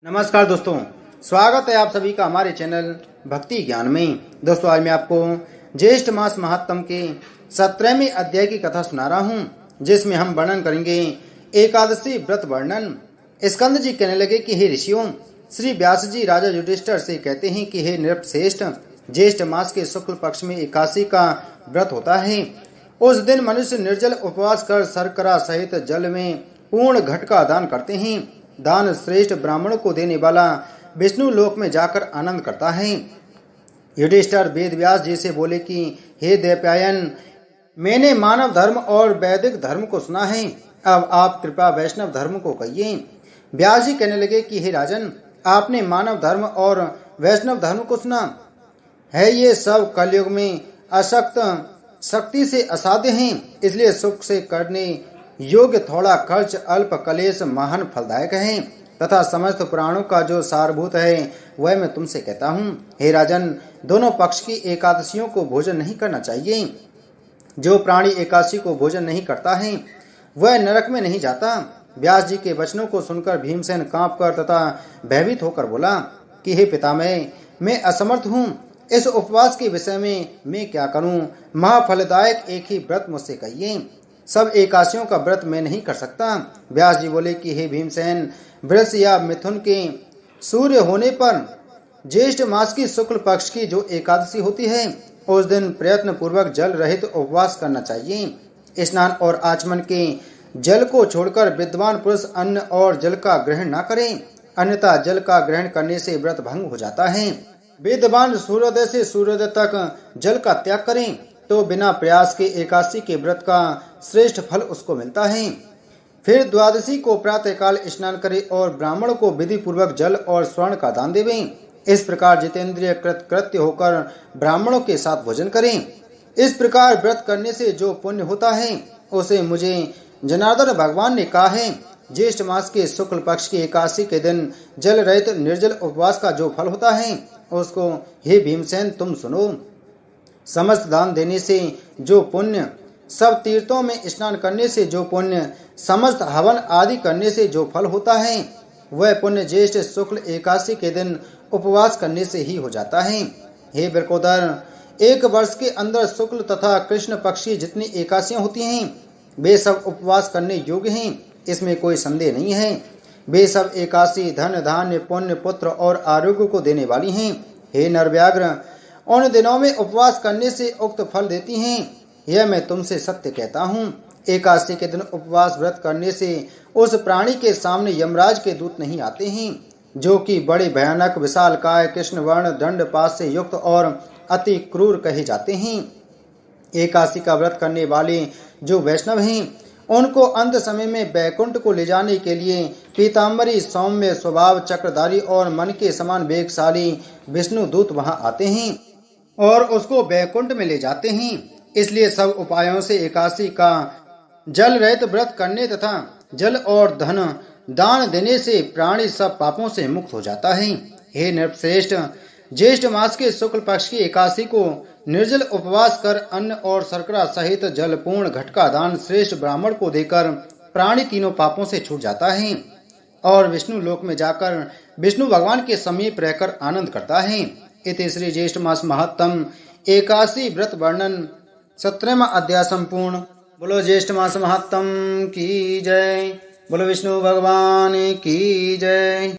नमस्कार दोस्तों, स्वागत है आप सभी का हमारे चैनल भक्ति ज्ञान में। दोस्तों, आज मैं आपको ज्येष्ठ मास महात्म के 17वें अध्याय की कथा सुना रहा हूं, जिसमें हम वर्णन करेंगे एकादशी व्रत वर्णन। स्कंद जी कहने लगे कि हे ऋषियों, श्री व्यास जी राजा युधिष्ठिर से कहते हैं कि हे नृपश्रेष्ठ, ज्येष्ठ मास के शुक्ल पक्ष में एकादशी का व्रत होता है। उस दिन मनुष्य निर्जल उपवास कर शर्करा सहित जल में पूर्ण घट का दान करते हैं। दान श्रेष्ठ ब्राह्मणों को देने वाला विष्णु लोक में जाकर आनंद करता है। युधिष्ठिर वेद व्यास जी से बोले कि हे दैत्यायन, मैंने मानव धर्म और वैदिक धर्म को सुना है, अब आप कृपा वैष्णव धर्म को कहिए। व्यास जी कहने लगे कि हे राजन, आपने मानव धर्म और वैष्णव धर्म को सुना है, ये सब कलयुग में अशक्त शक्ति से असाध्य हैं, इसलिए सुख से करने योग्य थोड़ा खर्च अल्प कलेश महान फलदायक है तथा समस्त पुराणों का जो सारभूत है वह मैं तुमसे कहता हूँ। हे राजन, दोनों पक्ष की एकादशियों को भोजन नहीं करना चाहिए। जो प्राणी एकादशी को भोजन नहीं करता है वह नरक में नहीं जाता। व्यास जी के वचनों को सुनकर भीमसेन कांपकर तथा भयभीत होकर बोला कि हे पितामह, मैं असमर्थ हूँ, इस उपवास के विषय में मैं क्या करूँ? महाफलदायक एक ही व्रत मुझसे कहिए, सब एकादशियों का व्रत मैं नहीं कर सकता। व्यास जी बोले कि हे भीमसेन, वृष या मिथुन के सूर्य होने पर ज्येष्ठ मास की शुक्ल पक्ष की जो एकादशी होती है, उस दिन प्रयत्न पूर्वक जल रहित उपवास करना चाहिए। स्नान और आचमन के जल को छोड़कर विद्वान पुरुष अन्न और जल का ग्रहण न करें, अन्यथा जल का ग्रहण करने से व्रत भंग हो जाता है। विद्वान सूर्योदय से सूर्योदय तक जल का त्याग करें तो बिना प्रयास के एकादशी के व्रत का श्रेष्ठ फल उसको मिलता है। फिर द्वादशी को प्रातःकाल स्नान करे और ब्राह्मण को विधि पूर्वक जल और स्वर्ण का दान देवें। इस प्रकार जितेंद्रिय कृत्य होकर ब्राह्मणों के साथ भोजन करें। इस प्रकार व्रत करने से जो पुण्य होता है उसे मुझे जनार्दन भगवान ने कहा है। ज्येष्ठ मास के शुक्ल पक्ष की एकादशी के दिन जल रहित निर्जल उपवास का जो फल होता है उसको हे भीमसेन तुम सुनो। समस्त दान देने से जो पुण्य, सब तीर्थों में स्नान करने से जो पुण्य, समस्त हवन आदि करने से जो फल होता है, वह पुण्य ज्येष्ठ शुक्ल एकादशी के दिन उपवास करने से ही हो जाता है। हे वृकोदर, एक वर्ष के अंदर शुक्ल तथा कृष्ण पक्षी जितनी एकादशियां होती हैं वे सब उपवास करने योग्य हैं, इसमें कोई संदेह नहीं है। वे सब एकादशी धन धान्य पुण्य पुत्र और आरोग्य को देने वाली हैं। हे नरव्याघ्र, उन दिनों में उपवास करने से उक्त फल देती हैं, यह मैं तुमसे सत्य कहता हूँ। एकादशी के दिन उपवास व्रत करने से उस प्राणी के सामने यमराज के दूत नहीं आते हैं, जो कि बड़े भयानक विशालकाय कृष्ण वर्ण दंड पास से युक्त और अति क्रूर कहे जाते हैं। एकादशी का व्रत करने वाले जो वैष्णव हैं उनको अंत समय में बैकुंठ को ले जाने के लिए पीताम्बरी सौम्य स्वभाव चक्रधारी और मन के समान वेगशाली विष्णु दूत वहां आते हैं और उसको बैकुंठ में ले जाते हैं। इसलिए सब उपायों से एकादशी का जल रहित व्रत करने तथा जल और धन दान देने से प्राणी सब पापों से मुक्त हो जाता है। हे नृपश्रेष्ठ, ज्येष्ठ मास के शुक्ल पक्ष की एकादशी को निर्जल उपवास कर अन्न और शर्करा सहित जल पूर्ण घट का दान श्रेष्ठ ब्राह्मण को देकर प्राणी तीनों पापों से छूट जाता है और विष्णु लोक में जाकर विष्णु भगवान के समीप रहकर आनंद करता है। इति श्री ज्येष्ठ मास महात्म एकादशी व्रत वर्णन 17वां अध्याय संपूर्ण। बोलो ज्येष्ठ मास महात्म की जय, बोलो विष्णु भगवान की जय।